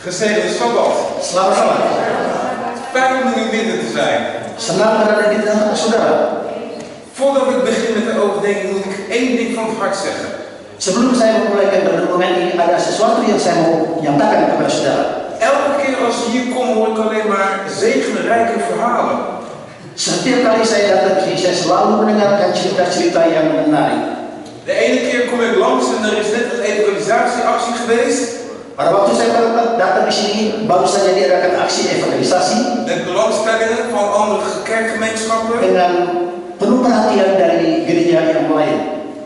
Gezegende Sabbat. Selamat Sabat. Fijn om in uw midden te zijn. Senang berada di tengah saudara. Voordat ik begin met de overdenking moet ik één ding van het hart zeggen. Sebelum saya memulai renungan ini, ada sesuatu yang saya mau nyatakan kepada saudara. Elke keer als ik hier kom hoor ik alleen maar zegenrijke verhalen. Setiap kali saya datang ke sini, saya selalu mendengarkan cerita-cerita yang menarik. De ene keer kom ik langs en er is net een evangelisatieactie geweest. Pada waktu saya datang di sini, baru saja diadakan aksi evangelisasi Met belangstellingen van andere kerkgemeenschappen. dengan penuh perhatian dari gereja yang lain.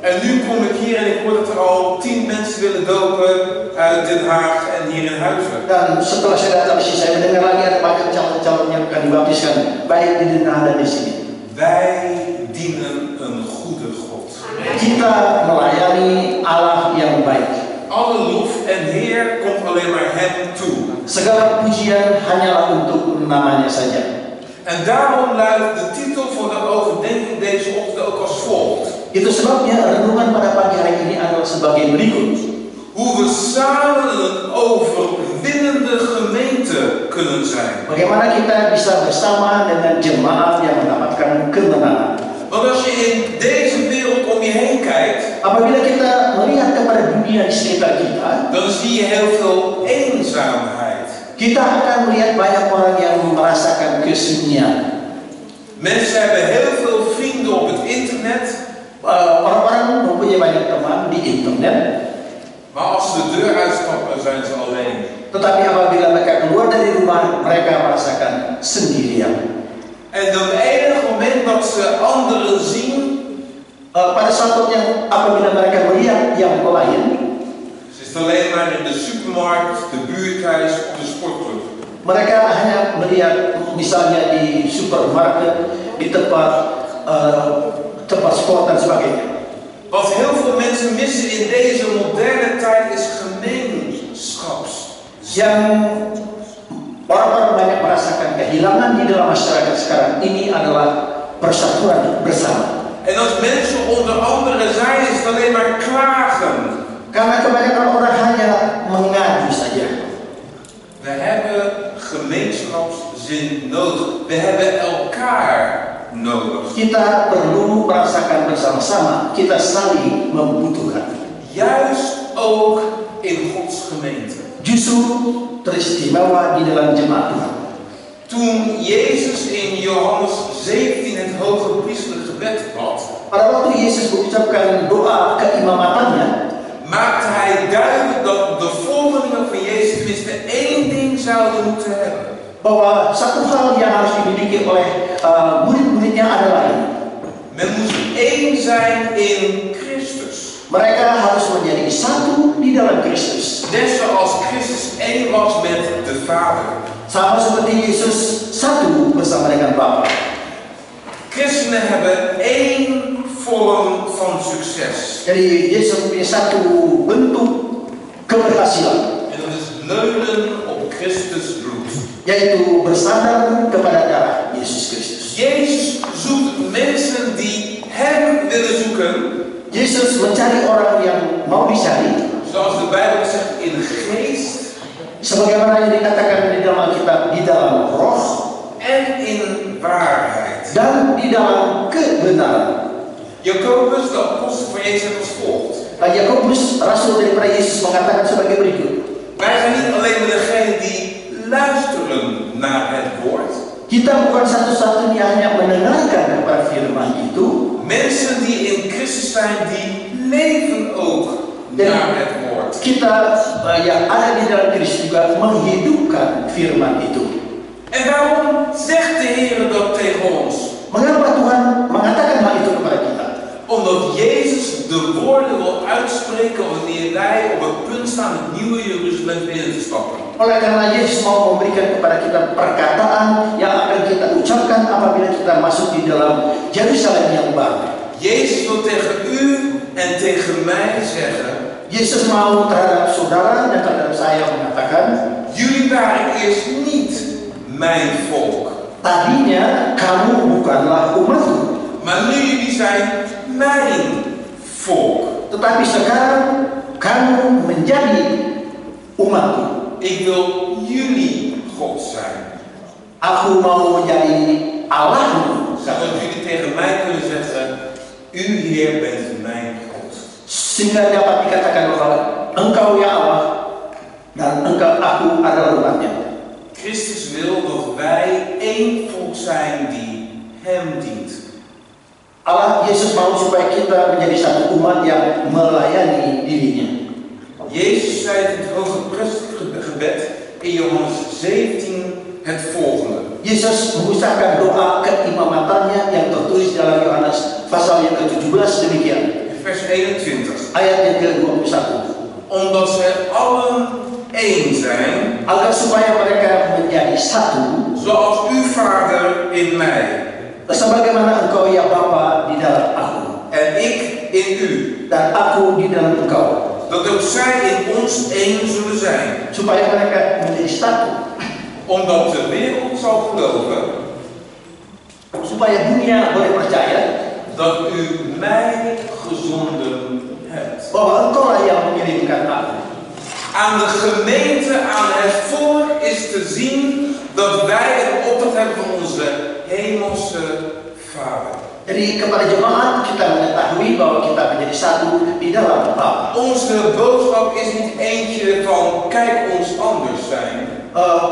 En nu kom ik hier en ik hoor dat er al 10 mensen willen dopen uit Den Haag en hier in Huizen. Dan setelah saya datang di sini, saya mendengar lagi ada banyak calon-calon yang akan dibaptiskan, baik di Den Haag dan di sini. Wij dienen een goede God. Kita melayani Allah yang baik. Alle lof en heer komt alleen maar hem toe. Segala pujian hanyalah untuk namanya saja. En daarom luidt de titel van de overdenking deze ochtend ook als volgt. Itu sebabnya renungan pada pagi hari ini adalah sebagai berikut. Hoe we samen een overwinnende gemeente kunnen zijn. Bagaimana kita bisa bersama dengan jemaat yang mendapatkan kemenangan. Want als je in deze wereld om je heen kijkt, Apabila kita melihat kepada dunia di sekitar kita, dan zie je heel veel eenzaamheid. kita akan melihat banyak orang yang merasakan kesunyian. Mensen hebben heel veel vrienden op het internet, Orang-orang mempunyai banyak teman di internet, maar als ze de deur uitstappen zijn ze alleen. tetapi apabila mereka keluar dari rumah, mereka merasakan sendirian. En op het enige moment dat ze anderen zien, Pada saat yang apabila mereka melihat yang lain, ze is alleen maar in de supermarkt, de buurthuis of de sportclub. mereka hanya melihat misalnya di supermarket, di tempat sport dan sebagainya. Wat heel veel mensen missen in deze moderne tijd is gemeenschap. Yang orang-orang banyak merasakan kehilangan di dalam masyarakat sekarang ini adalah persatuan bersama. En als mensen onder anderen zijn, is het alleen maar klagen. Karena kebanyakan orang hanya mengadu saja. We hebben gemeenschapszin nodig. We hebben elkaar nodig. Kita perlu merasakan bersama-sama, kita saling membutuhkan. Juist ook in Gods gemeente. Justru teristimewa di dalam jemaat Tuhan. Toen Jezus in Johannes 17 het hoge priesterlijk gebed bad, Pada waktu Yesus mengucapkan doa keimamatannya, maakte hij duidelijk dat de volgelingen van Jezus tenminste één ding zouden moeten hebben. bahwa satu hal yang harus dimiliki oleh murid-muridnya adalah ini. Men moest één zijn in Christus. Mereka harus menjadi satu di dalam Kristus. Net zoals Christus één was met de Vader. Sama seperti Yesus satu bersama dengan Bapa. Christenen hebben één vorm van succes. Jadi Yesus punya satu bentuk keberhasilan, En dat is leunen op Christus bloed. yaitu bersandar kepada darah Yesus Kristus. Jezus zoekt mensen die hem willen zoeken. Yesus mencari orang yang mau dicari, Zoals de Bijbel zegt, in geest sebagaimana yang dikatakan di dalam Alkitab, di dalam roh en in waarheid. dan di dalam kebenaran. Jacobus, de apostel van Jezus, heeft als volgt. Yakobus, rasul daripada Yesus, mengatakan sebagai berikut. Wij zijn niet alleen maar degene die luisteren naar het woord. Kita bukan satu-satunya hanya mendengarkan kepada firman itu. Mensen die in Christus zijn, die leven ook naar het woord. Kita yang ada di dalam Kristus juga menghidupkan firman itu. En waarom zegt de Heer dat tegen ons? Mengapa Tuhan mengatakan hal itu kepada kita? Omdat Jezus de woorden wil uitspreken wanneer wij op het punt staan het nieuwe Jeruzalem binnen te stappen. Oleh karena Yesus mau memberikan kepada kita perkataan yang akan kita ucapkan apabila kita masuk di dalam Yerusalem yang baru. Jezus wil tegen u en tegen mij zeggen: Yesus mau terhadap saudara dan terhadap saya mengatakan, jullie waren eerst niet mijn volk, tadinya kamu bukanlah umatku, maar nu jullie zijn mijn volk. tetapi sekarang kamu menjadi umatku. Ik wil jullie God zijn. Aku mau menjadi Allahmu. Zodat jullie tegen mij kunnen zeggen, u Heer bent mijn God. Sehingga dapat dikatakan bahwa Engkau ya Allah dan aku adalah umatnya. Christus wil dat wij één volk zijn die hem dient. Allah Yesus mau supaya kita menjadi satu umat yang melayani dirinya. Jezus zei in het hoge priestgebed in Johannes 17 het volgende. Yesus mengucapkan doa keimamatannya yang tertulis dalam Yohanes pasal yang ke-17 demikian. Vers 21. Ayat yang ke-21. Omdat zij allen één zijn, Agar supaya mereka menjadi satu, zoals uw Vader in mij sebagaimana Engkau ya Bapa di dalam aku en ik in u, dan aku di dalam Engkau, dat ook zij in ons één zullen zijn. supaya mereka menjadi satu, Omdat de wereld zal geloven supaya dunia boleh percaya dat u mij gezonden hebt. bahwa Engkau lah yang mengirimkan aku. Aan de gemeente, aan het volk is te zien dat wij een opdracht hebben van onze hemelse Vader. Jadi kepada jemaat kita mengetahui bahwa kita menjadi satu di dalam Bapa. Onze boodschap is niet eentje van kijk ons anders zijn,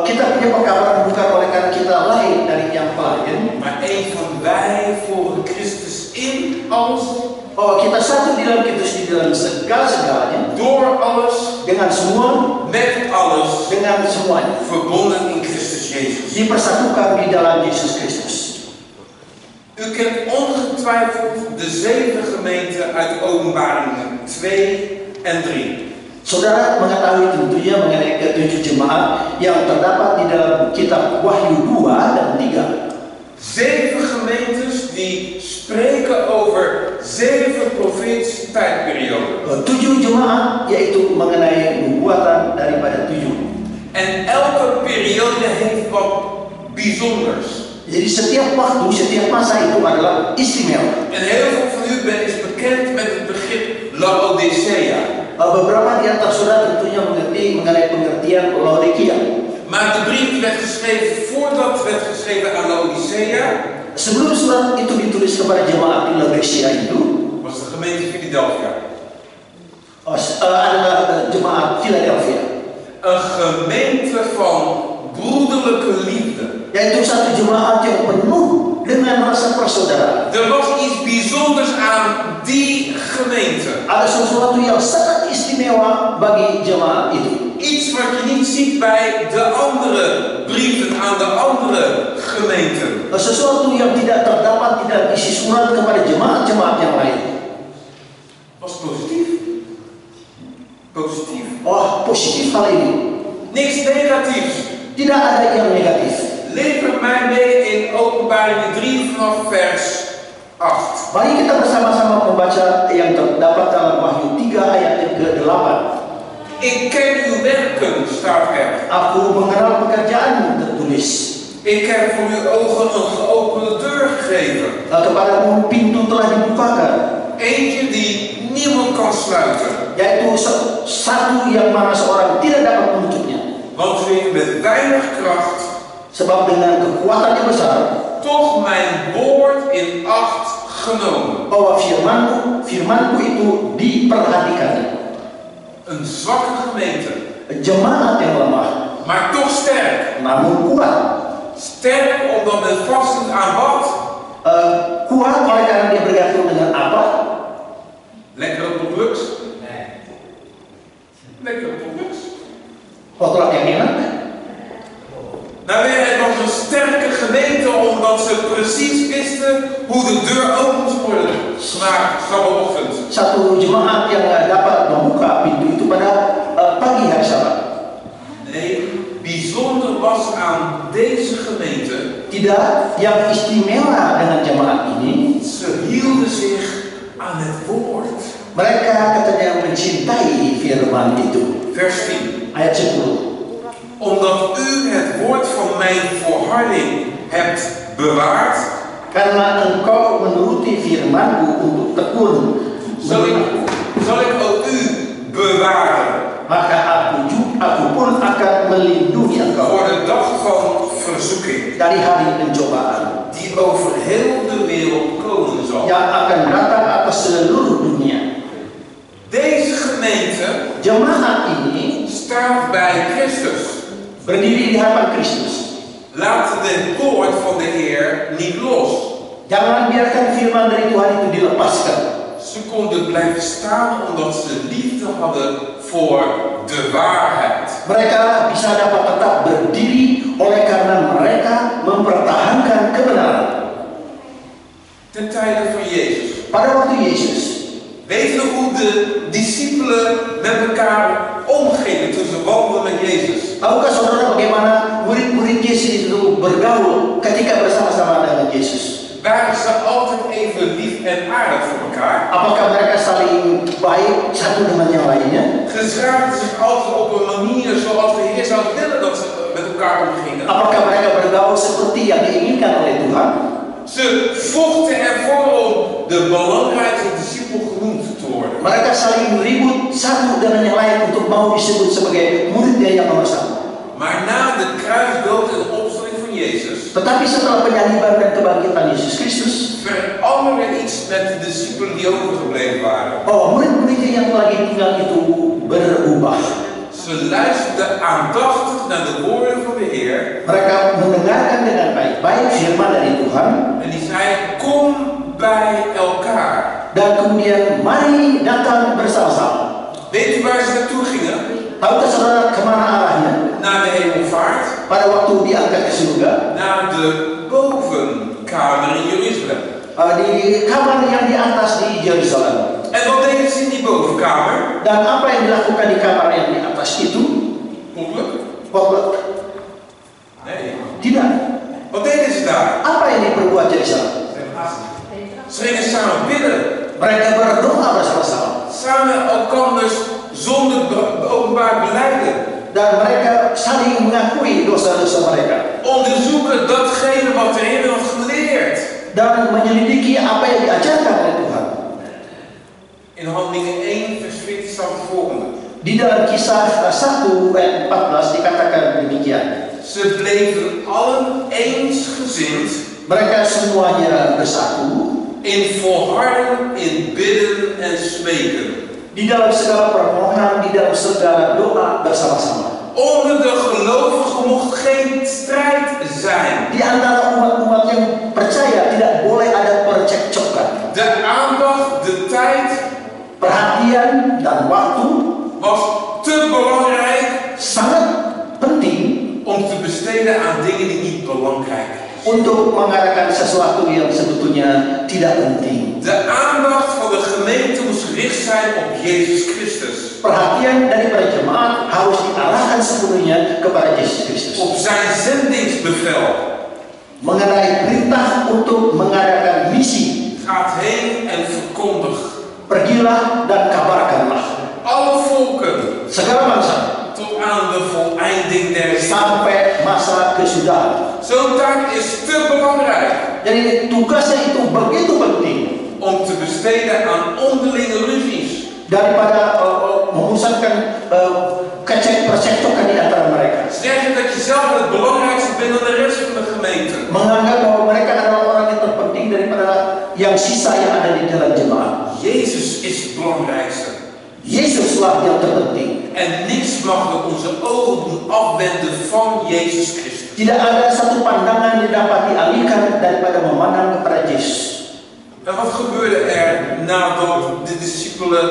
Kita punya pengkabaran bukan oleh karena kita lain dari yang lain, maar één van wij volgen Christus in alles, bahwa kita satu di dalam Kristus di dalam segala-segalanya, door alles, dengan semua, met alles, dengan semuanya, verbonden in Christus Jezus. dipersatukan di dalam Yesus Kristus. U kent ongetwijfeld de 7 gemeenten uit Openbaringen 2 en 3. Saudara mengetahui tentunya mengenai ke-7 jemaat yang terdapat di dalam kitab Wahyu 2 dan 3. 7 gemeentes die spreken over 7 profetische tijdperioden. 7 jemaat yaitu mengenai nubuatan daripada 7. En elke periode heeft wat bijzonders. Jadi setiap waktu, setiap masa itu adalah istimewa. En heel veel van u is bekend met het begrip Laodicea. Beberapa di antara saudara tentunya mengerti mengenai pengertian Laodikia. Maar de brief werd geschreven voordat het werd geschreven aan Laodicea. Sebelum surat itu ditulis kepada jemaat di Laodicea itu, Was de gemeente Philadelphia. adalah jemaat Philadelphia. Een gemeente van broederlijke liefde. Yaitu satu jemaat yang penuh dengan rasa persaudaraan. Er was iets bijzonders aan die gemeente. Ada sesuatu yang sangat istimewa bagi jemaat itu. Iets wat je niet ziet bij de andere brieven aan de andere gemeenten. Sesuatu yang tidak terdapat di dalam isi surat kepada jemaat-jemaat yang lain. Was positief. Positief. Oh, positif hal ini. Niks negatiefs. Tidak ada yang negatif. Lever mij mee in Openbaringen 3 vanaf vers 8. Mari kita bersama-sama membaca yang terdapat dalam Wahyu 3 ayat yang ke-8. Ik ken uw werken, staat er. Aku mengenal pekerjaanmu, tertulis. Ik heb voor uw ogen een geopende deur gegeven. Kepadamu pintu telah dibukakan. Eentje die niemand kan sluiten. Yaitu satu yang mana seorang tidak dapat menutupnya. Want u heeft met weinig kracht Sebab dengan kekuatan yang besar, toch mijn woord in acht genomen. bahwa firmanku itu diperhatikan. Een zwakke gemeente, Jemaat yang lemah, maar toch sterk. namun kuat. Sterk omdat men vastzit aan wat? Kuat oleh karena dia bergantung dengan apa? Lekker op de drugs? Nee. Lekker op de drugs? Kotoran yang enak. Nou weer, het was een sterke gemeente omdat ze precies wisten hoe de deur open moest worden na Sabatochtend. Satu jemaat yang dapat membuka pintu itu pada pagi hari Sabat. Nee, bijzonder was aan deze gemeente. Tidak, yang istimewa dengan jemaat ini, Ze hielden zich aan het woord. mereka katanya mencintai firman itu. Vers 10. Ayat 10. Omdat u het woord van mijn volharding hebt bewaard. Karena engkau menuruti firmanku untuk tekun, Zal ik ook u bewaren. maka aku pun akan melindungi engkau voor de dag van verzoeking, dari hari pencobaan die over heel de wereld komen zal. yang akan datang atas seluruh dunia. Deze gemeente Jemaat ini staat bij Christus. berdiri di hadapan Kristus. Laat het woord van de Heer niet los. Jangan biarkan firman dari Tuhan itu dilepaskan. Ze konden blijven staan omdat ze liefde hadden voor de waarheid. Mereka bisa dapat tetap berdiri oleh karena mereka mempertahankan kebenaran. Ten tijde van Jezus. Pada waktu Yesus, Weet je hoe de discipelen met elkaar omgingen toen ze wandelden met Jezus? tahukah saudara bagaimana murid-murid Yesus itu bergaul ketika bersama-sama dengan Yesus? Waren ze altijd even lief en aardig voor elkaar? Apakah mereka saling baik satu dengan yang lainnya? Gedraagden zich altijd op een manier zoals de Heer zou willen dat ze met elkaar omgingen? Apakah mereka bergaul seperti yang diinginkan oleh Tuhan? Ze vochten ervoor om de belangrijkste discipel genoemd te worden. Mereka saling ribut satu dengan yang lain untuk mau disebut sebagai muridnya yang nomor satu. Maar na de kruisdood en opstanding van Jezus Tetapi setelah penyaliban dan kebangkitan Yesus Kristus, veranderde iets met de discipelen die overgebleven waren. murid-muridnya yang lagi tinggal itu berubah. Ze luisterden aandachtig naar de woorden van de Heer. Mereka mendengarkan dengan baik-baik firman dari Tuhan En die zei, kom bij elkaar. dan kemudian mari datang bersama-sama. Weet u waar ze naartoe gingen? Tahukah saudara kemana arahnya? Naar de hemelvaart. Pada waktu diangkat ke surga, Naar de bovenkamer in Jeruzalem. di kamar yang di atas di Yerusalem. En wat deden ze in die bovenkamer? Dan apa yang dilakukan di kamar yang di atas itu? Potluck? Potluck? Nee. Tidak. Wat deden ze daar? Apa yang diperbuat Yerusalem? Ze gingen samen bidden. Mereka berdoa bersama-sama. Samen elkanders zonder openbaar belijden. Dan mereka saling mengakui dosa-dosa mereka. Onderzoeken datgene wat de Heer had geleerd. Dan menyelidiki apa yang diajarkan oleh Tuhan. In Handelingen 1 vers 14 staat het volgende. Di dalam Kisah 1 ayat 14 dikatakan demikian. Ze bleven allen eensgezind Mereka semuanya bersatu in volharden, in bidden en smeken. di dalam segala permohonan, di dalam segala doa bersama-sama. Onder de gelovigen mocht geen strijd zijn. Di antara umat-umat yang percaya tidak boleh ada percekcokan. De aandacht, de tijd Perhatian dan waktu was te belangrijk sangat penting om te besteden aan dingen die niet belangrijk zijn. untuk mengarahkan sesuatu yang sebetulnya tidak penting. De aandacht van de gemeente moest gericht zijn op Jezus Christus. Perhatian dari para jemaat harus diarahkan sepenuhnya kepada Yesus Kristus. Op zijn zendingsbevel. Mengenai perintah untuk mengadakan misi. Gaat heen en verkondig. Pergilah dan kabarkanlah. Alle volken. Segala bangsa. Tot aan de voleinding der wereld. Sampai masa kesudahan. Zo'n taak is te belangrijk. Jadi tugasnya itu begitu penting. Om te besteden aan onderlinge ruzies. Daripada memusatkan percekcokan di antara mereka. Zeggen dat je zelf het belangrijkste bent dan de rest van de gemeente. Menganggap bahwa mereka adalah orang yang terpenting daripada yang sisa yang ada di dalam jemaat. Jezus is het belangrijkste. Yesuslah yang terpenting. En niks mag onze ogen doen afwenden van Jezus Christus. Tidak ada satu pandangan yang dapat dialihkan daripada memandang kepada Yesus. En wat gebeurde er nadat de discipelen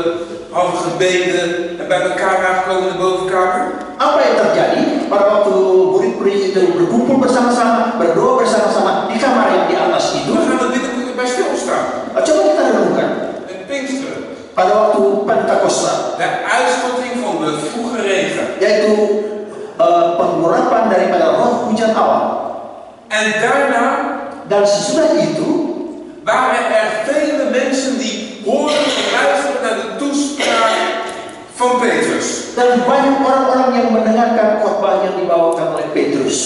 hadden gebeden en bij elkaar waren gekomen in de bovenkamer? Apa yang terjadi pada waktu murid-murid itu berkumpul bersama-sama, berdoa bersama-sama di kamar yang di atas itu? We gaan er binnenkort bij stilstaan. Coba kita renungkan. Het Pinksteren. Pada waktu Pentakosta, De uitstorting van de vroege regen. yaitu pengurapan daripada roh hujan awal. En daarna Dan sesudah itu waren er vele mensen die hoorden en luisterden naar de toespraak van Petrus. dan banyak orang-orang yang mendengarkan khotbah yang dibawakan oleh Petrus.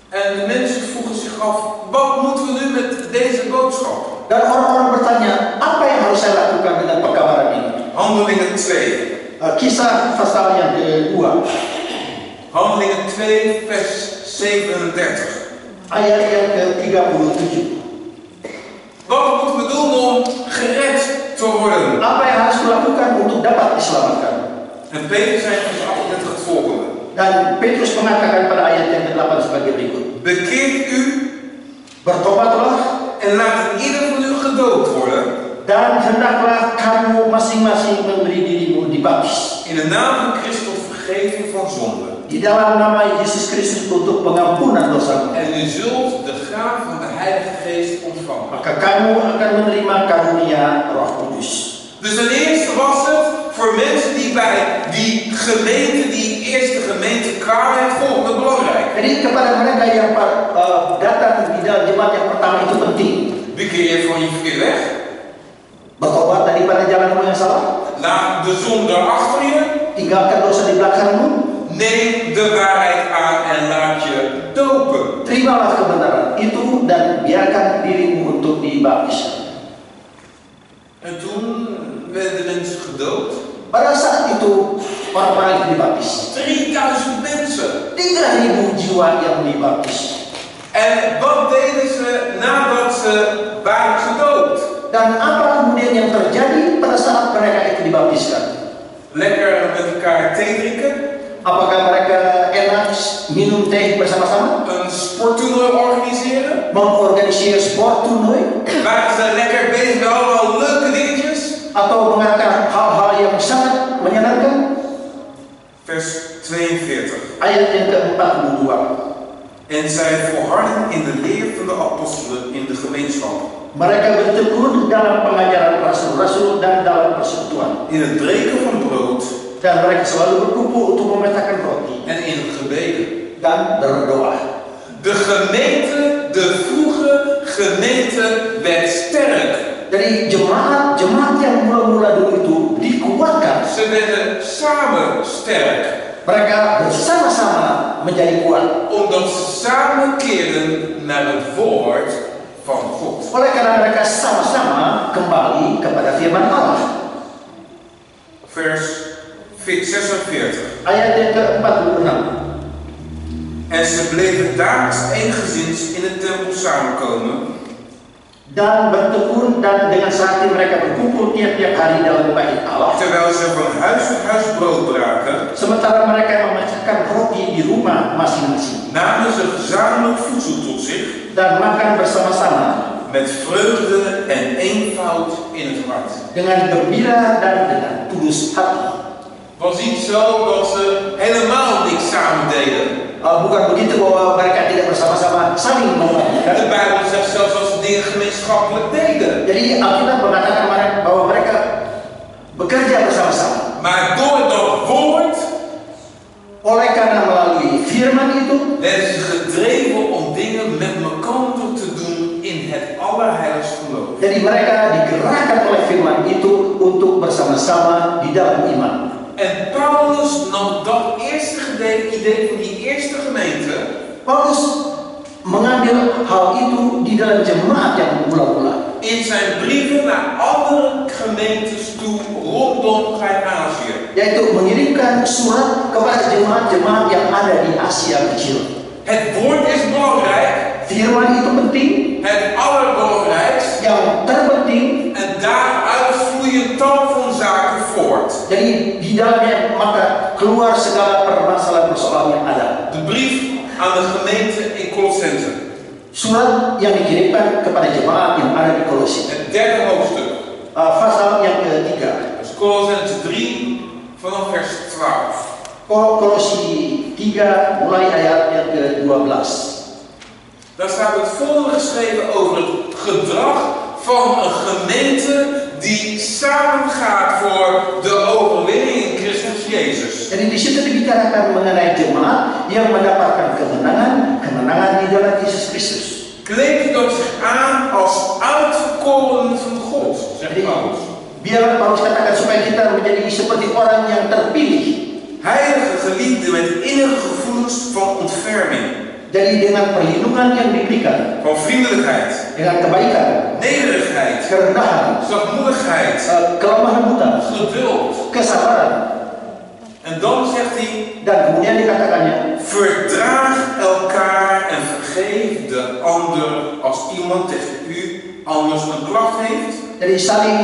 En de mensen vroegen zich af, wat moeten we nu met deze boodschap? Dan orang-orang bertanya, apa yang harus saya lakukan dengan perkabaran ini? Handelingen 2. Kisah pasal yang kedua. Handelingen 2 vers 37. Ayat yang ke-37. Wat moeten we doen om gered te worden? Apa yang harus dilakukan untuk dapat diselamatkan? En Petrus zei in vers 38 het volgende. Dan Petrus mengatakan pada ayat yang ke-8 sebagai berikut. Bekeert u Bertobatlah en laat een ieder van u gedoopt worden dan hendaklah kamu masing-masing memberi dirimu dibaptis in de naam van Christus tot vergeving van zonde. di dalam nama Yesus Kristus untuk pengampunan dosa. En u zult de gaaf van de Heilige Geest ontvangen. Maka kamu akan menerima karunia Roh Kudus. Dus ten eerste was het voor mensen die bij die gemeente, die eerste gemeente kwamen, het volgende belangrijk. Jadi kepada mereka yang datang di dalam jemaat yang pertama itu penting. Bekeer je van je verkeerde weg. Bertobat daripada jalanmu yang salah. Laat de zonde achter je. Tinggalkan dosa di belakangmu. Neem de waarheid aan en laat je dopen. Terimalah kebenaran itu dan biarkan dirimu untuk dibaptis. En toen werden de mensen gedoopt. Pada saat itu orang-orang itu dibaptis. 3000 mensen. 3.000 jiwa yang dibaptis. En wat deden ze nadat ze waren gedoopt? Dan apa kemudian yang terjadi pada saat mereka itu dibaptiskan? Lekker met elkaar thee drinken. Apakah mereka enak minum teh bersama-sama? Een sporttoernooi organiseren. Mengorganisir sport toernooi? Waren ze lekker bezig met allemaal leuke dingetjes? Atau mengatakan hal-hal yang sangat menyenangkan? Vers 42. Ayat yang ke-42. En zij volharden in de leer van de apostelen in de gemeenschap. Mereka bertekun dalam pengajaran rasul-rasul dan dalam persekutuan. In het breken van brood. Dan mereka selalu berkumpul untuk memetakan roti. En in het gebeden. Dan berdoa. De gemeente, de vroege gemeente werd sterk. Jadi jemaat yang mula-mula dulu itu dikuatkan. Ze werden samen sterk. Mereka bersama-sama menjadi kuat. Omdat ze samen keerden naar het woord van God. Oleh karena mereka sama-sama kembali kepada firman Allah. Vers 46. Ayat yang ke-46. En ze bleven daags eensgezind in de tempel samenkomen. Dan bertekun dan dengan sehati mereka berkumpul tiap-tiap hari dalam bait Allah. Terwijl ze van huis tot huis brood braken. Sementara mereka memecahkan roti di rumah masing-masing. Namen ze gezamenlijk voedsel tot zich. Dan makan bersama-sama. Met vreugde en eenvoud in het hart. Dengan gembira dan dengan tulus hati. Was niet zo dat ze helemaal niks samen deden. Bukan begitu bahwa mereka tidak bersama-sama saling membantu. De Bijbel zegt zelfs dat ze dingen gemeenschappelijk deden. Jadi Alkitab mengatakan bahwa mereka bekerja bersama-sama. Maar door dat woord, oleh karena melalui firman itu, werden ze gedreven om dingen met elkaar te doen in het allerheiligste geloof. Jadi mereka digerakkan oleh firman itu untuk bersama-sama di dalam iman. En Paulus nam dat eerste idee van die eerste gemeente. Paulus mengambil hal itu di dalam jemaat yang mula-mula. In zijn brieven naar andere gemeentes toe rondom Klein-Azië. Yaitu mengirimkan surat kepada jemaat-jemaat yang ada di Asia Kecil. Het woord is belangrijk. Firman itu penting. Het allerbelangrijkste. Yang terpenting. En daaruit vloeien tal van zaken voort. Jadi di dalamnya maka keluar segala permasalahan-persoalan yang ada. De brief aan de gemeente in Colossense. Surat yang dikirimkan kepada jemaat yang ada di Kolose. Het derde hoofdstuk. Pasal yang ketiga. Dus Colossense 3 vanaf vers 12. Kolose 3 mulai ayat yang ke-12. Daar staat het volgende geschreven over het gedrag van een gemeente die samengaat voor de overwinning in Christus Jezus. Jadi di situ dibicarakan mengenai jemaat yang mendapatkan kemenangan di dalam Yesus Kristus. Kleedt dat zich aan als uitverkorenen van God, zegt Paulus. Biar Paulus katakan supaya kita menjadi seperti orang yang terpilih. Heilige geliefden met innige gevoelens van ontferming. Jadi dengan perlindungan yang diberikan, van vriendelijkheid, dengan kebaikan, nederigheid, kerendahan, zachtmoedigheid, kelemah lembutan, geduld, kesabaran. En dan zegt hij, Dan kemudian dikatakannya, verdraag elkaar en vergeef de ander als iemand tegen u anders een klacht heeft. jadi saling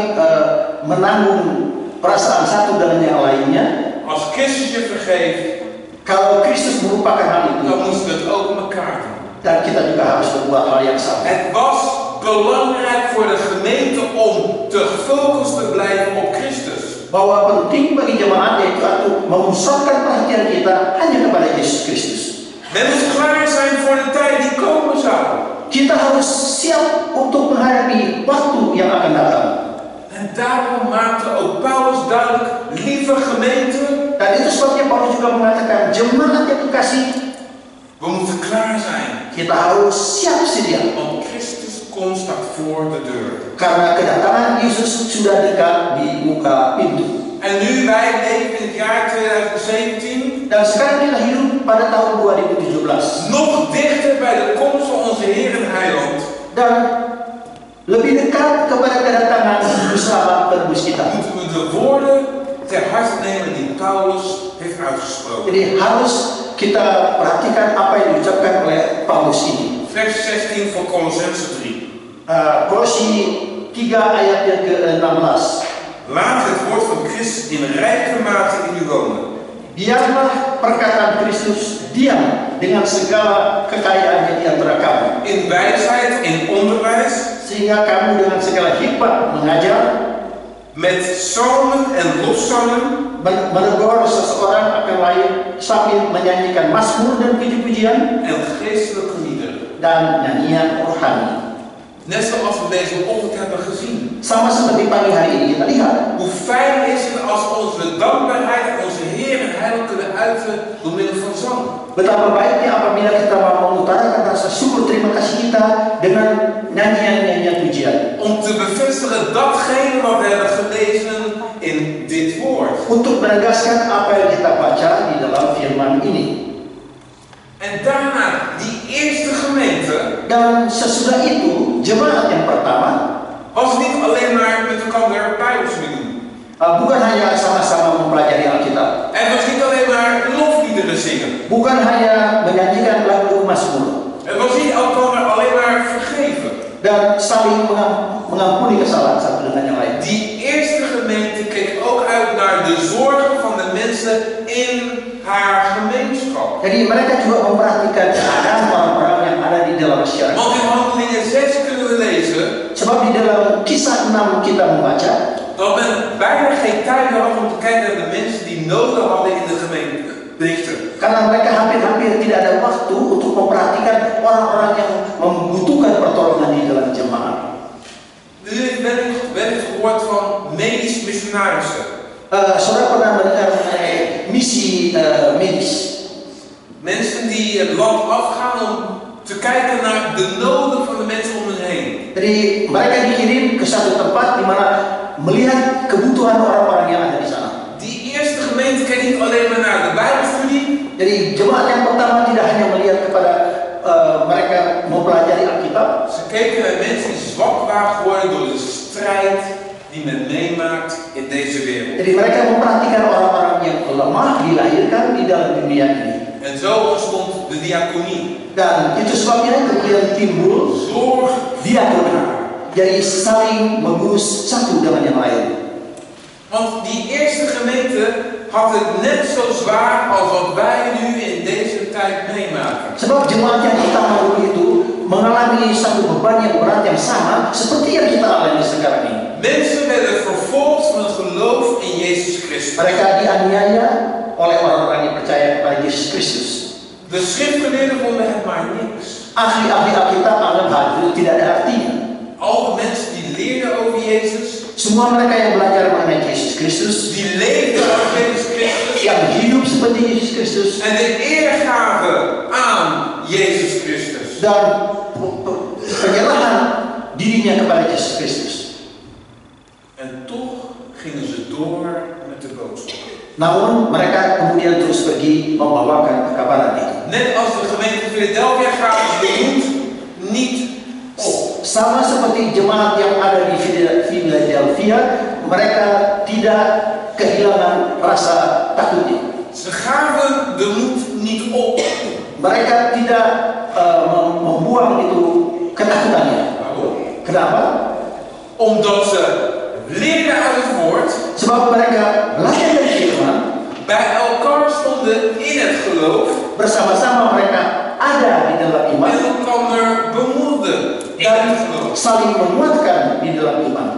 menanggung perasaan satu dengan yang lainnya. Als Christus je vergeeft, Kalau Kristus merupakan hal itu, dan moesten we het ook met elkaar doen. dan kita juga harus berbuat hal yang sama. Het was belangrijk voor de gemeente om te gefocust te blijven op Christus. Bahwa penting bagi jemaat yaitu memusatkan perhatian kita hanya kepada Yesus Kristus. Men moest klaar zijn voor de tijd die komen zou. Kita harus siap untuk menghadapi waktu yang akan datang. En daarom maakte ook Paulus duidelijk, lieve gemeente, Dan itu sebabnya Paulus juga mengatakan, jemaat yang dikasih, we moeten klaar zijn. kita harus siap sedia. Want Christus komt staat voor de deur. Karena kedatangan Yesus sudah dekat di muka pintu. En nu wij leven in het jaar 2017, Dan sekarang kita hidup pada tahun 2017. nog dichter bij de komst van onze Heer en Heiland, Dan lebih dekat kepada kedatangan Juru Selamat penebus kita. moeten we de woorden ter harte nemen die Paulus heeft uitgesproken. Jadi harus kita perhatikan apa yang diucapkan oleh Paulus ini. Vers 16 van Colossense 3. Kolose 3 ayat yang ke-16. Laat het woord van Christus in rijke mate in u wonen. Biarlah perkataan Kristus diam dengan segala kekayaannya di antara kamu. In wijsheid, in onderwijs, Sehingga kamu dengan segala hikmat mengajar, met psalmen en lofzangen, menegur seseorang akan lain sambil menyanyikan mazmur dan puji-pujian en geestelijke liederen. dan nyanyian rohani. Net zoals we deze ochtend hebben gezien. Sama seperti pagi hari ini kita lihat. Hoe fijn is het als onze dankbaarheid aan onze Heer en Heiland kunnen uiten door middel van zang. Betapa baiknya apabila kita mau mengutarakan rasa syukur terima kasih kita dengan nyanyian-nyanyian pujian. Om te bevestigen datgene wat we hebben gelezen in dit woord. Untuk menegaskan apa yang kita baca di dalam firman ini. En daarna, die eerste gemeente, Dan sesudah itu, jemaat yang pertama was niet alleen maar met elkaar Bijbelstudie doen. bukan hanya sama-sama mempelajari Alkitab. Het was niet alleen maar lofliederen zingen. Bukan hanya menyanyikan lagu mazmur. Het was niet elkaar alleen maar vergeven. Dan saling mengampuni kesalahan satu dengan yang lain. Die eerste gemeente keek ook uit naar de zorgen van de mensen in haar gemeenschap. Jadi mereka juga memperhatikan keadaan orang-orang yang ada di dalam masyarakat. Want in Handelingen 6 kunnen we lezen Sebab di dalam kisah 6 kita membaca dat men bijna geen tijd had om te kijken naar de mensen die noden hadden in de gemeente. karena mereka hampir-hampir tidak ada waktu untuk memperhatikan orang-orang yang membutuhkan pertolongan di dalam jemaat. U heeft wellicht gehoord van medisch missionarissen. Saudara pernah mendengar mengenai misi medis? Mensen die het land afgaan om te kijken naar de noden van de mensen om hen heen. Jadi mereka dikirim ke satu tempat di mana melihat kebutuhan orang-orang yang ada di sana. Die eerste gemeente keek niet alleen maar naar de Bijbelstudie. Jadi jemaat yang pertama tidak hanya melihat kepada mereka mempelajari Alkitab. Ze keken naar mensen die zwak waren geworden door de strijd die men meemaakt in deze wereld. Jadi mereka memperhatikan orang-orang yang lemah dilahirkan di dalam dunia ini. En zo ontstond de diaconie. Dan itu sebabnya kemudian timbul Zorg diakoni. Jadi saling mengurus satu dengan yang lain. Want die eerste gemeente had het net zo zwaar als wat wij nu in deze tijd meemaken. Sebab jemaat yang pertama dulu itu mengalami satu beban yang berat yang sama seperti yang kita alami sekarang ini. Mensen werden vervolgd van het geloof in Jezus Christus. Mereka dianiaya oleh orang-orang yang percaya kepada Yesus Kristus. De schriftgeleerden vonden het maar niks. Ahli-ahli Alkitab anggap hal itu tidak ada artinya. Al de mensen die leerden over Jezus, Semua mereka yang belajar mengenai Yesus Kristus, die leefden als Jezus Christus yang hidup seperti Yesus Kristus en de eer gaven aan Jezus Christus. dan penyerahan dirinya kepada Yesus Kristus. En toch gingen ze door met de boodschap. Namun mereka kemudian terus pergi membawakan kekabaran itu. Net als de gemeente Philadelphia gaven ze de moed niet op. Sama seperti jemaat yang ada di Philadelphia, mereka tidak kehilangan rasa takutnya. Ze gaven de moed niet op. Mereka tidak membuang itu ketakutannya. Waarom? Kenapa? Omdat ze leerden uit het woord, Sebab mereka belajar dari firman, bij elkaar stonden in het geloof bersama-sama mereka ada di dalam iman en elkaar bemoedigden in dan het geloof. saling menguatkan di dalam iman.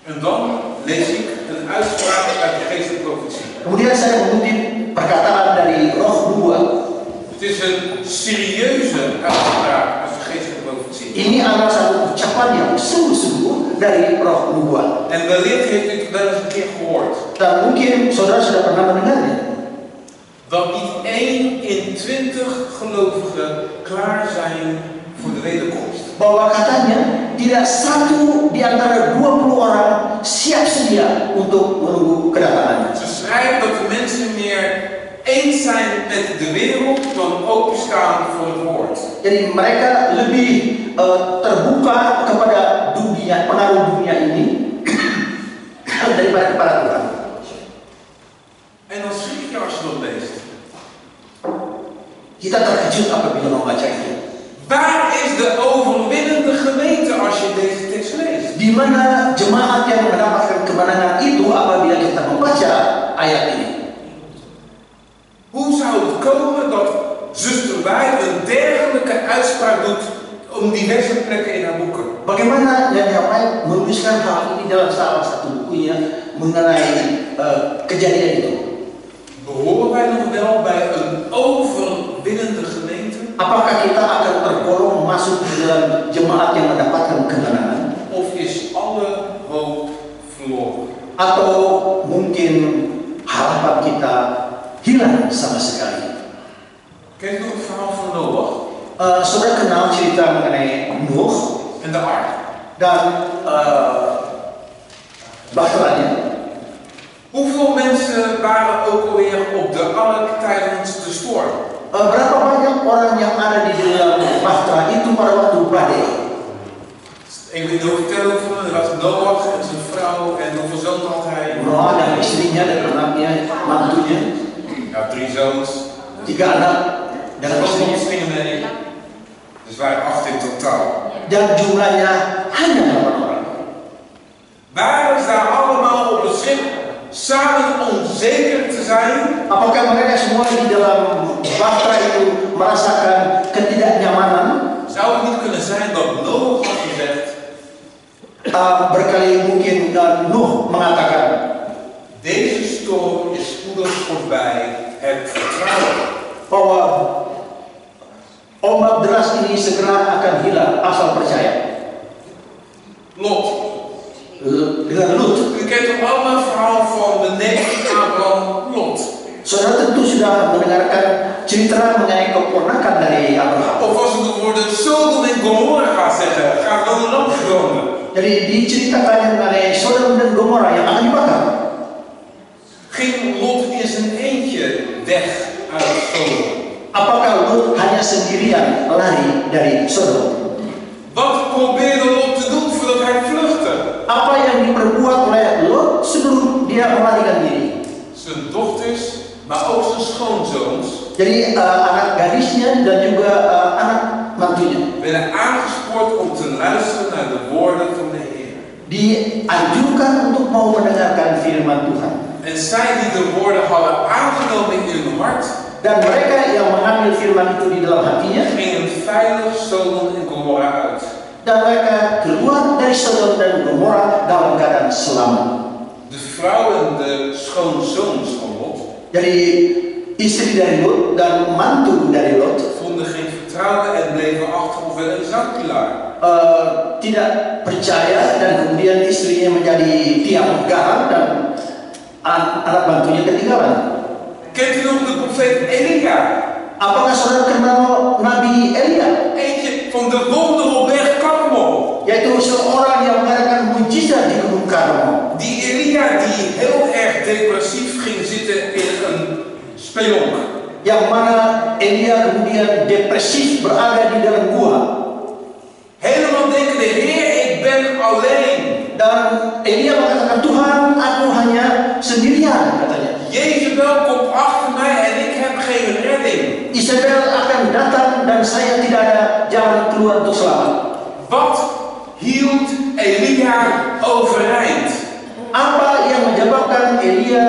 En dan lees ik een uitspraak uit de geestelijke profetie. Kemudian saya mengutip perkataan dari Roh Nubuat. Het is een serieuze uitspraak uit de geestelijke profetie. Ini adalah satu ucapan yang sungguh-sungguh dari Roh Nubuat. En wellicht heeft u het wel eens een keer gehoord. Dan mungkin saudara sudah pernah mendengarnya. Dat niet 1 in 20 gelovigen klaar zijn voor de wederkomst. Bahwa katanya tidak satu di antara 20 orang siap sedia untuk menunggu kedatangannya. Ze schrijven dat de mensen meer eens zijn met de wereld dan openstaan voor het woord. Jadi mereka lebih terbuka kepada dunia, pengaruh dunia ini daripada kepada Tuhan. En dan schrik je als je dat leest. Kita terkejut apabila membaca itu. Waar is de overwinnende gemeente als je deze tekst leest? Di mana jemaat yang mendapatkan kemenangan itu apabila kita membaca ayat ini? Hoe zou het komen dat zuster Wij een dergelijke uitspraak doet op diverse plekken in haar boeken? Bagaimana Nyonya White menuliskan hal ini dalam salah satu bukunya mengenai kejadian itu? Behoren wij nog wel bij een overwinnende gemeente? Apakah kita akan tergolong masuk di dalam jemaat yang mendapatkan kemenangan? Of is alle hoop verloren? Atau mungkin harapan kita hilang sama sekali? Kent u het verhaal van Noach Saudara kenal cerita mengenai Nuh en de ark? dan bahkannya. Hoeveel mensen waren ook alweer op de ark tijdens de storm? Berapa banyak orang yang ada di dalam bahtera itu pada waktu badai? Ik wil nog vertellen van er was Noach en zijn vrouw en hoeveel zoons had hij? Noah dan istrinya dan anaknya, mantunya, Ja, 3 zoons. 3 anak dan Er was nog istrinya. iets dingen mee. Dus waren 8 in totaal. Dan jumlahnya hanya 8 orang. Waren ze daar allemaal op het schip samen onzeker te zijn? Apakah mereka semua di dalam bahtera itu merasakan ketidaknyamanan? Zou het niet kunnen zijn dat Noach had gezegd: Berkali mungkin Nuh mengatakan, deze storm is spoedig voorbij. Het vertrouwen. bahwa ombak deras ini segera akan hilang, asal percaya. Lot. Dengan Lut. U kent toch allemaal het verhaal van de neef Abraham, Lot? Saudara tentu sudah mendengarkan cerita mengenai keponakan dari Abraham. Of was het de woorden Sodom en Gomorra gaat zeggen? Gaat dan een ramp komen? Jadi diceritakan mengenai Sodom dan Gomora yang akan dibakar. Ging Lot in zijn eentje weg uit Sodom? Apakah Lut hanya sendirian lari dari Sodom? Wat probeerde Lot te doen voordat hij vluchtte? Apa yang diperbuat oleh Lot sebelum dia melarikan diri? Zijn dochters, maar ook zijn schoonzoons Jadi anak gadisnya dan juga anak mantunya werden aangespoord om te luisteren naar de woorden van de Heer. dianjurkan untuk mau mendengarkan firman Tuhan. En zij die de woorden hadden aangenomen in hun hart, Dan mereka yang mengambil firman itu di dalam hatinya, gingen veilig Sodom en Gomorra uit. dan mereka keluar dari Sodom dan Gomora dalam keadaan selamat. De vrouw en de schoonzoons van Lot Jadi istri dari Lot dan mantu dari Lot vonden geen vertrouwen en bleven achter op een zakpilaar. tidak percaya dan kemudian istrinya menjadi tiang garam dan anak mantunya ketinggalan. Kent u nog de profeet Elia? Apakah saudara kenal Nabi Elia? Eentje van de wonder op berg Karmel. Yaitu seorang yang mengadakan mujizat di Gunung Karmel. Die Elia die heel erg depressief ging zitten in een spelonk. Yang mana Elia kemudian depresif berada di dalam gua. Helemaal denken de Heer, ik ben alleen. Dan Elia mengatakan, Tuhan, aku hanya sendirian, katanya. Jezebel komt achter mij en ik heb geen redding. Isabel akan datang dan saya tidak ada jalan keluar untuk selamat. Wat hield Elia overeind? Apa yang menyebabkan Elia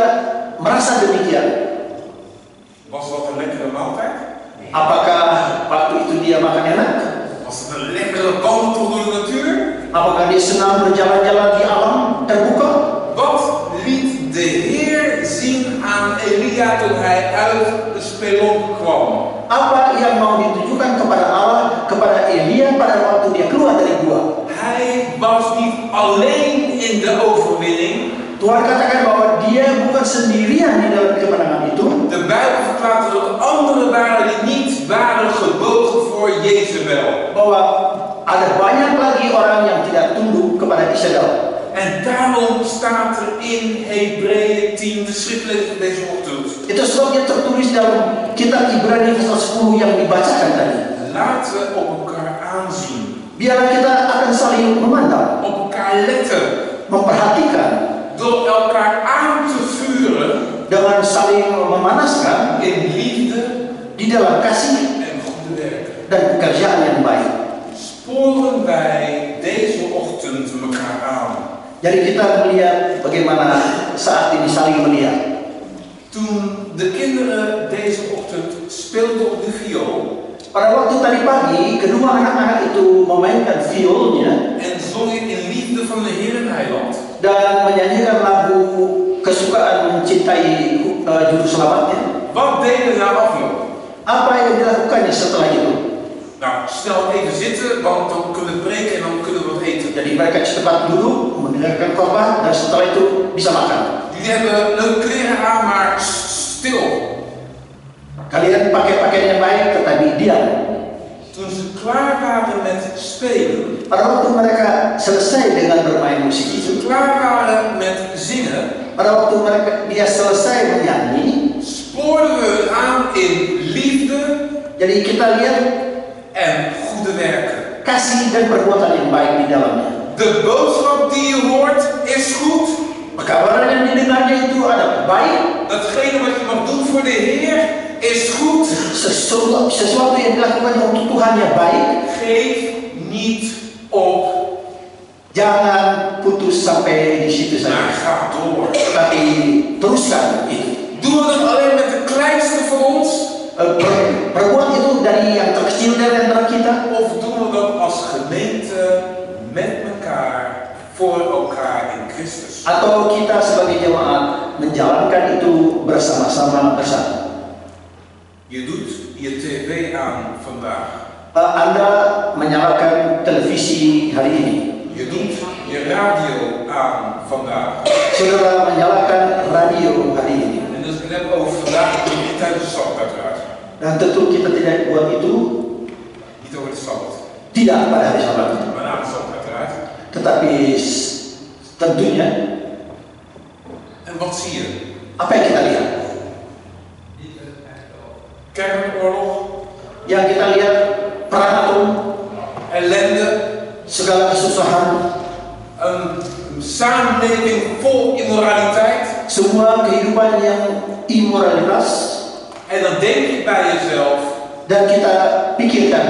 merasa demikian? Was dat een lekkere maaltijd? Apakah waktu itu dia makan enak? Was het een lekkere wandeltocht door de natuur? Apakah dia senang berjalan-jalan di alam terbuka? Wat liet de Heer zien aan Elia toen hij uit de spelonk kwam? Apa yang mau ditujukan kepada Allah, kepada Elia pada waktu dia keluar dari gua? Hij was niet alleen in de overwinning. Tuhan katakan bahwa dia bukan sendirian di dalam kemenangan itu. De Bijbel verklaart dat er anderen waren die niet waren gebogen voor Jezebel. Bahwa ada banyak lagi orang yang tidak tunduk kepada Isabel. En daarom staat er in Hebreeën 10, de schriftlezing van deze ochtend. Itu sebabnya tertulis dalam kitab Ibrani pasal 10 yang dibacakan tadi. Laten we op elkaar aanzien. Biarlah kita akan saling memandang, Op elkaar letten. memperhatikan, Door elkaar aan te vuren dengan saling memanaskan in liefde di dalam kasih en goede werken. dan pekerjaan yang baik. Sporen wij deze ochtend elkaar aan. Jadi kita melihat bagaimana saat ini saling melihat. Toen de kinderen deze ochtend speelden op de viool Pada waktu tadi pagi, kedua anak-anak itu memainkan violnya en zongen in liefde van de Heer en Heiland, dan menyanyikan lagu kesukaan mencintai juru selamatnya. wat deden na afloop? Apa yang dilakukannya setelah itu? Nou, snel even zitten, want dan kunnen we breken en dan kunnen we wat eten. Jadi mereka cepat duduk, mendengarkan khotbah, dan setelah itu bisa makan. Jullie hebben leuke kleren aan, maar stil. Kalian pakai pakaian yang baik, tetapi diam. Toen ze klaar waren met spelen, Pada waktu mereka selesai dengan bermain musik toen itu, ze klaar waren met zingen, pada waktu dia selesai menyanyi, spoorden we het aan in liefde jadi kita lihat en goede werken. kasih dan perbuatan yang baik di dalamnya. De boodschap die je hoort is goed. Kabar yang didengarnya itu ada baik, Datgene wat je mag doen voor de Heer is goed. sesuatu yang dilakukan untuk Tuhan yang baik. Geef niet op, Jangan putus sampai di situ maar saja, ga door. tapi teruskan itu. Doen we het alleen met de kleinste van ons? Perbuat itu dari yang terkecil dari antara kita, Of doen we dat als gemeente met elkaar, voor elkaar in Christus? atau kita sebagai jemaat menjalankan itu bersama-sama bersatu. Je doet je tv aan vandaag. Anda menyalakan televisi hari ini. Je doet je radio aan vandaag. Saudara menyalakan radio hari ini. En dus ik heb over vandaag niet tijdens de Sabbat uiteraard. Dan tentu kita tidak buat itu Niet over de Sabbat. tidak pada hari Sabat, Maar na de Sabbat uiteraard. tetapi tentunya En wat zie je? apa yang kita lihat? Kernoorlog, Yang kita lihat perang atom, ellende, segala kesusahan, een samenleving vol immoraliteit. semua kehidupan yang imoralitas, En dan denk je bij jezelf, dan kita pikirkan,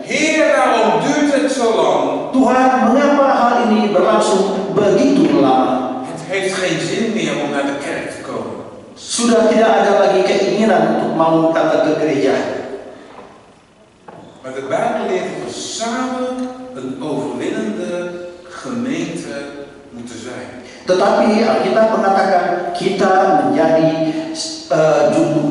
Heer, waarom duurt het zo lang? Tuhan, mengapa hal ini berlangsung begitu lama? Het heeft geen zin meer om naar de kerk te komen. Sudah tidak ada lagi keinginan untuk mau datang ke gereja. Maar de Bijbel leert dat we samen een overwinnende gemeente moeten zijn. Tetapi Alkitab mengatakan kita menjadi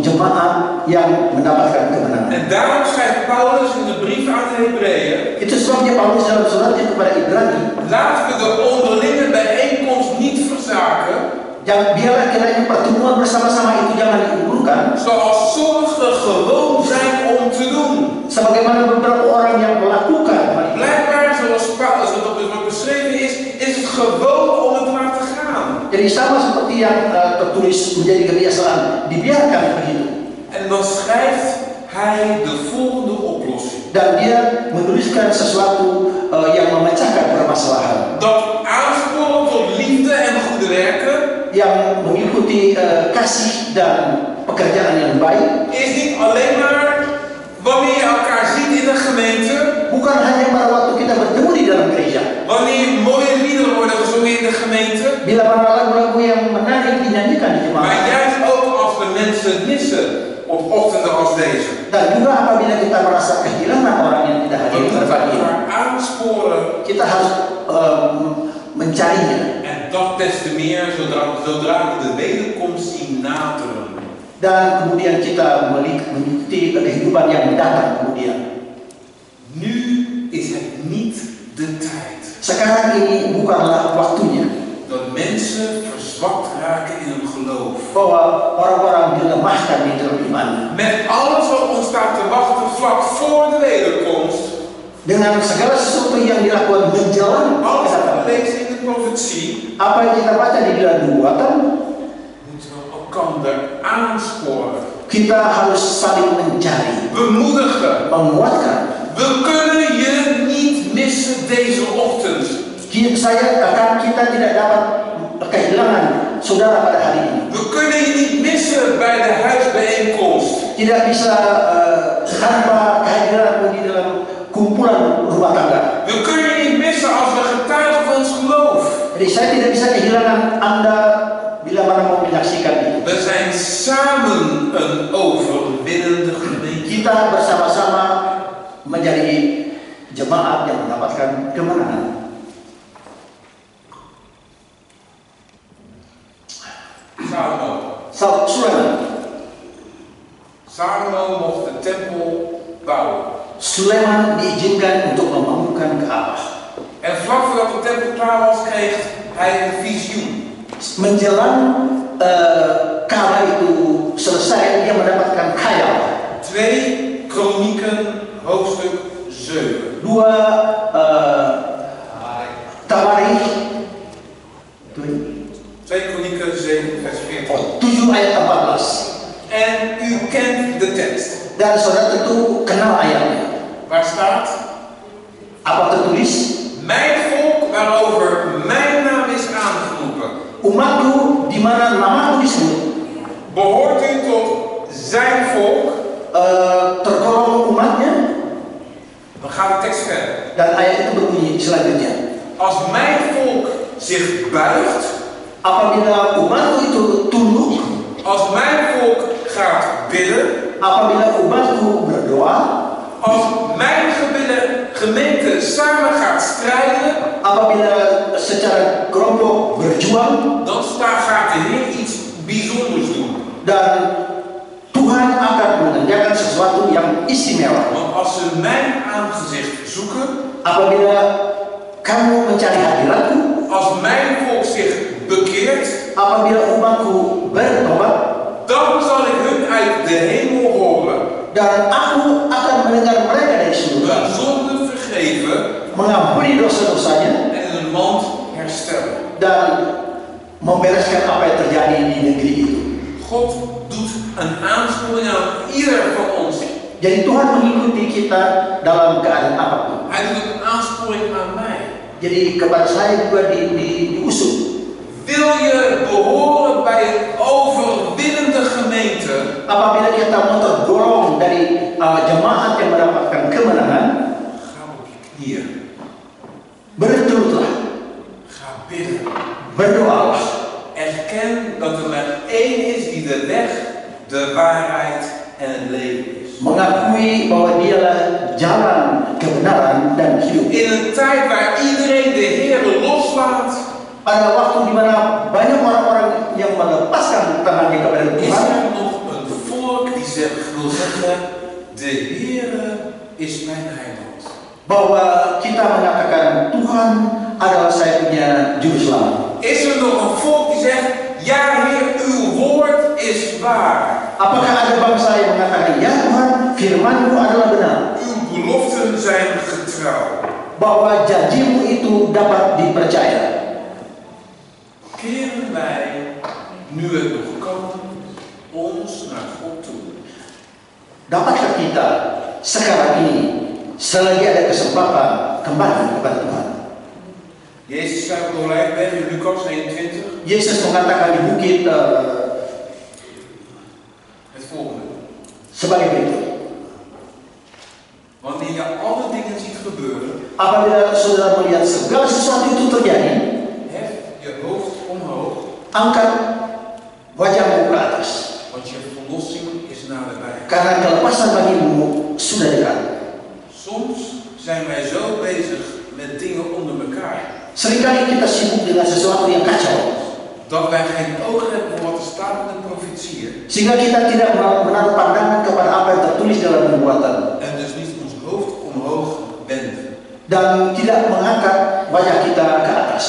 jemaat yang mendapatkan kemenangan. En daarom schrijft Paulus in de brief aan de Hebreeën, Itu sebabnya Paulus dalam suratnya kepada Ibrani, laten we de onderlinge bijeenkomst niet verzaken, biarlah kiranya pertemuan bersama-sama itu jangan diunggulkan, zoals sommigen gewoon zijn om te doen. sebagaimana beberapa orang yang melakukan hal itu. Blijkbaar, zoals Paulus dat ook beschreven is het gewoon om het laten gaan. Jadi sama seperti yang tertulis menjadi kebiasaan, dibiarkan begitu. En dan schrijft hij de volgende oplossing. Dan dia menuliskan sesuatu yang memecahkan permasalahan. Dat aansporen werken yang mengikuti kasih dan pekerjaan yang baik is niet alleen maar wanneer je elkaar ziet in de gemeente, bukan hanya pada waktu kita bertemu di dalam gereja. wanneer mooie liederen worden gezongen in de gemeente, Bila mana lagu-lagu yang menarik dinyanyikan di maar jemaat. juist ook als we mensen missen op ochtenden als deze. Dan juga apabila kita merasa kehilangan orang yang tidak We hadir moeten pada pagi ini, elkaar aansporen kita harus mencarinya. en dat des te meer zodra we de wederkomst zien naderen. Dan kemudian kita mengikuti kehidupan yang mendatang kemudian. Nu is het niet de tijd Sekarang ini bukanlah waktunya dat mensen verzwakt raken in hun geloof. bahwa orang-orang dilemahkan di dalam iman. Met alles wat ons staat te wachten vlak voor de wederkomst. Dengan segala sesuatu yang dilakukan menjelang Alles wat we kedatangan. lezen in de profetie, Apa yang kita baca di dalam nubuatan, moeten we elkaar aansporen, kita harus saling mencari, bemoedigen. menguatkan. We kunnen je niet missen deze ochtend. Kita tidak dapat kehilangan saudara pada hari ini. We kunnen je niet missen bij de huisbijeenkomst. Tidak bisa tanpa kehadiran di dalam kumpulan rumah tangga. We kunnen je niet missen als we getuigen van ons geloof. Jadi saya tidak bisa kehilangan Anda bila mana mau menyaksikan ini. We zijn samen een overwinnende gemeente. Kita bersama-sama menjadi jemaat yang mendapatkan kemenangan. Salomo mocht de tempel bouwen. Sulaiman diizinkan untuk membangunkan Ka'bah. En vlak voordat de tempel klaar was, kreeg hij een visioen. Menjelang Ka'bah itu selesai, dia mendapatkan khayal. 2 Kronieken hoofdstuk 7. 2 Tawarikh 2 Kronieken 7 vers 14. 7 ayat 14. En u kent de tekst. Dan saudara tentu kenal ayatnya. Waar staat? Apa tertulis? Mijn volk waarover mijn naam is aangeroepen. Umatku di mana namaku disebut. Behoort u tot zijn volk? Tergolong umatnya. Dan gaat de tekst verder. Dan ayat itu berbunyi selanjutnya. Als mijn volk zich buigt, Apabila umatku itu tunduk, als mijn volk gaat bidden, apabila umatku berdoa, als mijn gemeente samen gaat strijden, apabila secara kelompok berjuang, dan gaat de Heer iets bijzonders doen. dan Tuhan akan mengerjakan sesuatu yang istimewa. Want als ze mijn aangezicht zoeken, Apabila kamu mencari hadiratku, als mijn volk zich bekeert, apabila umatku bertobat, dan zal ik hun uit de hemel horen, dan aku akan mendengar mereka dari hun surga, zonden vergeven mengampuni dosa-dosanya, en hun land herstellen. dan membereskan apa yang terjadi di negeri itu. God doet een aansporing aan ieder van ons. Jadi Tuhan mengikuti kita dalam keadaan apapun. Hij doet een aansporing aan mij. Jadi kepada saya juga diusung. Wil je behoren bij een overwinnende gemeente? Apabila kita mau tergolong dari jemaat yang mendapatkan kemenangan, Ga op je knieën. berteduhlah, Ga bidden. berdoalah. Erken dat er maar één is die de weg, de waarheid en het leven is. Mengakui bahwa dialah jalan kebenaran dan hidup. In een tijd waar iedereen de Heer loslaat, Pada waktu di mana banyak orang-orang yang melepaskan tangannya kepada is Tuhan, er nog een volk die wil zeggen, de Heer is mijn heiland. bahwa kita mengatakan Tuhan adalah saya punya juru selamat. Is er nog een volk die zegt, ja Heer, uw woord is waar. Apakah ada bangsa yang mengatakan, ya Tuhan, firman-Mu adalah benar, Uw beloften zijn getrouw. bahwa janjimu itu dapat dipercaya? Keren wij, nu het nog kan, ons naar God toe. Dapatkah kita sekarang ini, selagi ada kesempatan, kembali kepada Tuhan? Jezus zei op de Olijfberg in Lucas 21 Yesus mengatakan di bukit het volgende. sebagai berikut. Wanneer je alle dingen ziet gebeuren, Apabila saudara melihat segala sesuatu itu terjadi, hef je hoofd omhoog, angkat wajahmu ke atas. want je verlossing is naderbij. Karena kelepasan bagimu sudah dekat. Soms zijn wij zo bezig met dingen onder elkaar, Seringkali kita sibuk dengan sesuatu yang kacau, dat wij geen oog hebben voor wat er staat in de profetieën, sehingga kita tidak menaruh pandangan kepada apa yang tertulis dalam nubuatan en dus niet ons hoofd omhoog wenden. dan tidak mengangkat wajah kita ke atas.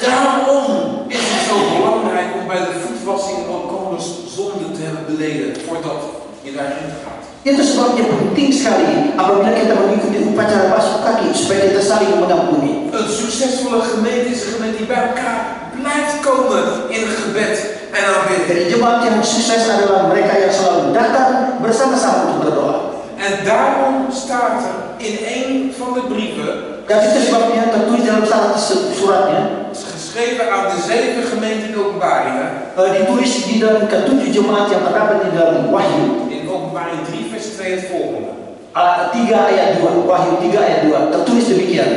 Daarom is het zo belangrijk om bij de voetwassing ook anders zonde te hebben beleden voordat je daarin gaat. Itu sebabnya penting sekali apabila kita mengikuti upacara basuh kaki supaya kita saling mengampuni. Een succesvolle gemeente is een gemeente die bij elkaar blijft komen in gebed en aanbidding. Jadi jemaat yang sukses adalah mereka yang selalu datang bersama-sama untuk berdoa. En daarom staat er in een van de brieven, Dan itu sebabnya tertulis dalam salah suratnya, geschreven aan de 7 gemeenten in Openbaringen, ditulis di dalam ke-7 jemaat yang terdapat di dalam Wahyu. in Openbaring 3 vers 2 het volgende. 3 ayat 2, Wahyu 3 ayat 2, tertulis demikian.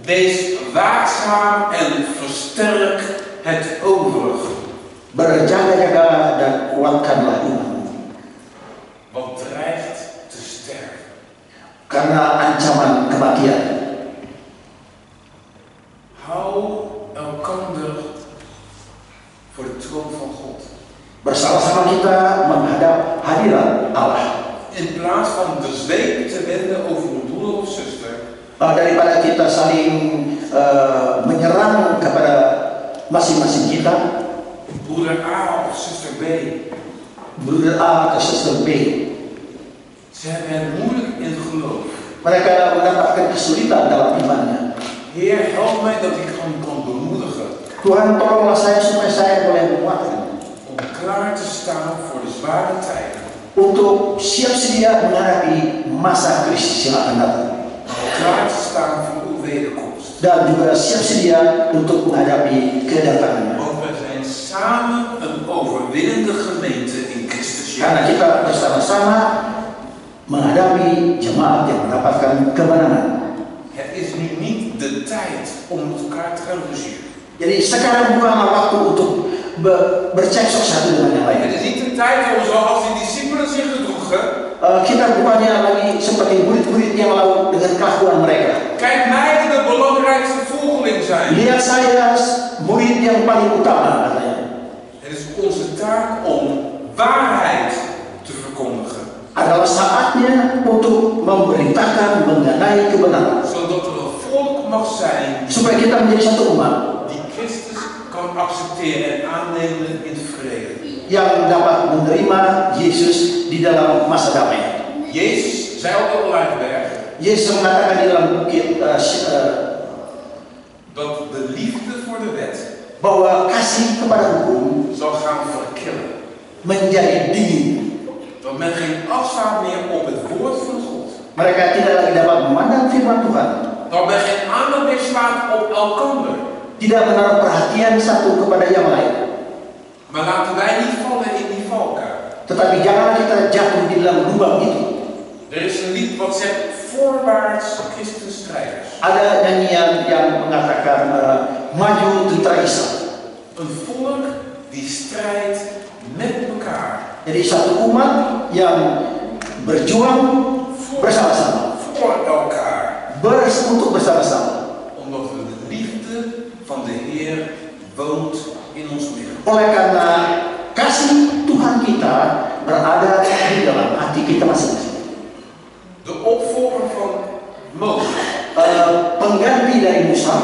Wees waakzaam en versterk het overige. Berjaga-jaga dan kuatkanlah iman. Wat dreigt te sterven. Karena ancaman kematian. Hou elkander voor de troon van God. Bersama-sama kita menghadap hadirat Allah. In plaats van de zweep te wenden over een broeder of zuster, Daripada kita saling menyerang kepada masing-masing kita, broeder A of zuster B, broeder A atau suster B, ze hebben het moeilijk in het geloof. mereka mendapatkan kesulitan dalam imannya. Heer, help mij dat ik hem kan bemoedigen Tuhan, tolonglah saya supaya saya boleh menguatkan om klaar te staan voor de zware tijden, untuk siap sedia menghadapi masa krisis yang akan datang, om klaar te staan voor uw wederkomst. dan juga siap sedia untuk menghadapi kedatangannya. Want we zijn samen een overwinnende gemeente in Christus Karena Jezus. kita bersama-sama menghadapi jemaat yang mendapatkan kemenangan. Het is nu niet de tijd om met elkaar te gaan ruzie. Jadi sekarang bukanlah waktu untuk bercekcok satu dengan yang lain. Het is niet de tijd om zoals die discipelen zich gedroegen. Kita bukannya lagi seperti murid-murid yang lalu dengan kelakuan mereka. Kijk mij de belangrijkste volgeling zijn. Lihat saya murid yang paling utama katanya. Het is onze taak om waarheid te verkondigen. Adalah saatnya untuk memberitakan mengenai kebenaran. Zodat er een volk mag zijn Supaya kita menjadi satu umat die Christus kan accepteren en aannemen in vrede. yang dapat menerima Yesus di dalam masa damai. Jezus zei op de Olijfberg Yesus mengatakan di dalam bukit dat de liefde voor de wet bahwa kasih kepada hukum zal gaan verkillen. menjadi dingin. Dat men geen afstaat meer op het woord van God. Mereka tidak lagi dapat memandang firman Tuhan, Dat men geen aandacht meer slaat op elkander. tidak menaruh perhatian satu kepada yang lain. Maar laten wij niet vallen in die valkuil. Tetapi jangan kita jatuh di dalam lubang itu. Er is een lied wat zegt voorwaarts Christenstrijders. Ada nyanyian yang mengatakan maju tentara Islam. Een volk die strijdt met elkaar. Jadi satu umat yang berjuang bersama-sama, Voor elkaar. untuk bersama-sama. Omdat we de liefde van de Heer woont in ons midden. Oleh karena kasih Tuhan kita berada di dalam hati kita masing-masing. De opvolger van Mozes Pengganti dari Musa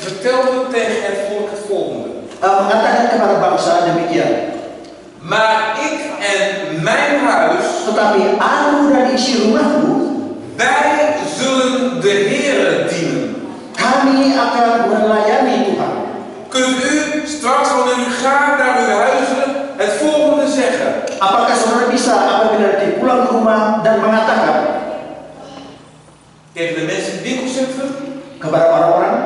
vertelde tegen het volk het volgende. Mengatakan kepada bangsa demikian. Maar ik en mijn huis, Tetapi aku dan isi rumahku, wij zullen de Heere dienen. kami akan melayani Tuhan. Kunt u straks wanneer u gaat naar uw huizen het volgende zeggen? Apakah saudara bisa apabila nanti pulang ke rumah dan mengatakan Tegen de mensen in het winkelcentrum, kepada orang-orang,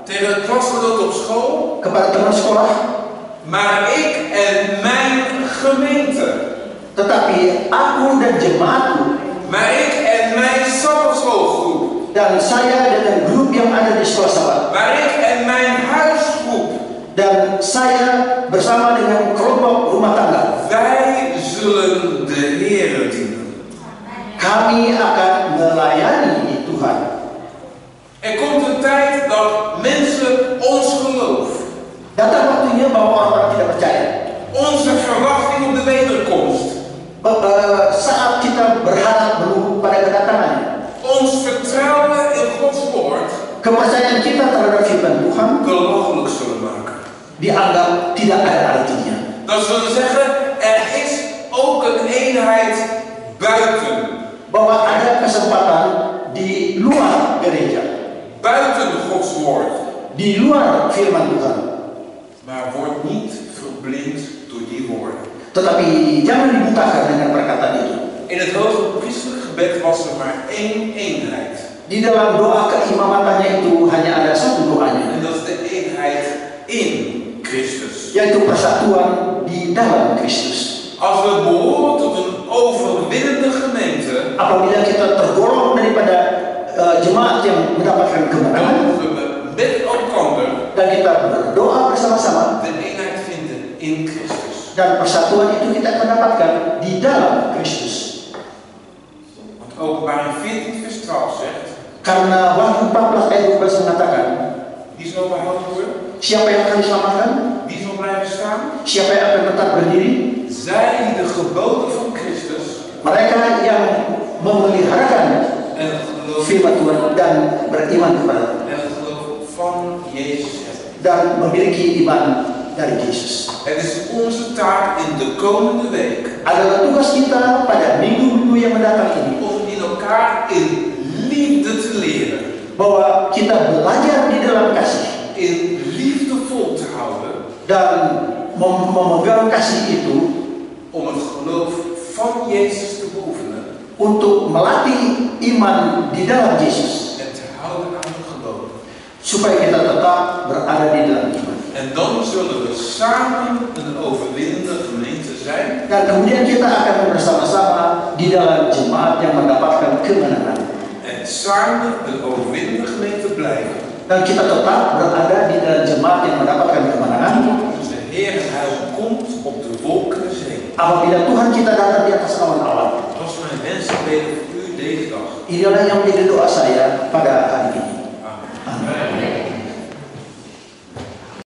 tegen het klasgenoot op school, kepada teman sekolah, maar ik en mijn gemeente. tetapi aku dan jemaatku, Maar ik en mijn sabbatschoolgroep. dan saya dengan grup yang ada di sekolah Sabat, Maar ik en mijn huisgroep. dan saya bersama dengan kelompok rumah tangga, Wij zullen de Heer dienen. kami akan melayani Tuhan. Er komt een tijd dat mensen ons geloof, Datang waktunya bahwa orang-orang tidak percaya. onze verwachting op de wederkomst, Saat kita berharap menunggu pada kedatangannya, ons vertrouwen in Gods woord kepercayaan kita terhadap firman Tuhan belachelijk zullen maken. dianggap tidak ada artinya. Dan zullen we zeggen, er is ook een eenheid buiten. Bahwa ada kesempatan di luar gereja, Buiten Gods woord. di luar firman Tuhan. Maar word niet verblind door die woorden. Tetapi jangan dibutakan dengan perkataan itu. In het hoge priestelijk gebed was er maar één eenheid. Di dalam doa keimamatannya itu hanya ada satu doanya, En dat is de eenheid in Christus. yaitu persatuan di dalam Kristus. Als we behoren tot een overwinnende gemeente, Apabila kita tergolong daripada jemaat yang mendapatkan kemenangan, dan moeten we met elkaar dan kita berdoa bersama-sama, de eenheid vinden in Christus. dan persatuan itu kita akan dapatkan di dalam Kristus. Want Openbaring 14 vers 12 zegt, Karena Wahyu 14 ayat 12 mengatakan, wie zal behouden worden? siapa yang akan diselamatkan? Wie zal blijven staan? Siapa yang akan tetap berdiri? Zij die de geboden van Christus Mereka yang memeliharakan en het geloof, firman Tuhan dan beriman kepada en het geloof van Jezus hebben. dan memiliki iman dari Yesus. Het is onze taak in de komende week Adalah tugas kita pada minggu-minggu yang mendatang ini om in elkaar in liefde te leren, bahwa kita belajar di dalam kasih in liefde vol te houden, dan memegang kasih itu om het geloof van Jezus te beoefenen untuk melatih iman di dalam Yesus en te houden aan de geboden. supaya kita tetap berada di dalam iman. En dan zullen we samen een overwinnende gemeente zijn Dan kemudian kita akan bersama-sama di dalam jemaat yang mendapatkan kemenangan. en samen een overwinnende gemeente blijven. Dan kita tetap berada di dalam jemaat yang mendapatkan kemenangan Onze Heer en Hij komt op de wolken der zee. apabila Tuhan kita datang di atas awan-awan. Dat was mijn wens en beden voor u deze dag. Inilah yang menjadi doa saya pada hari ini.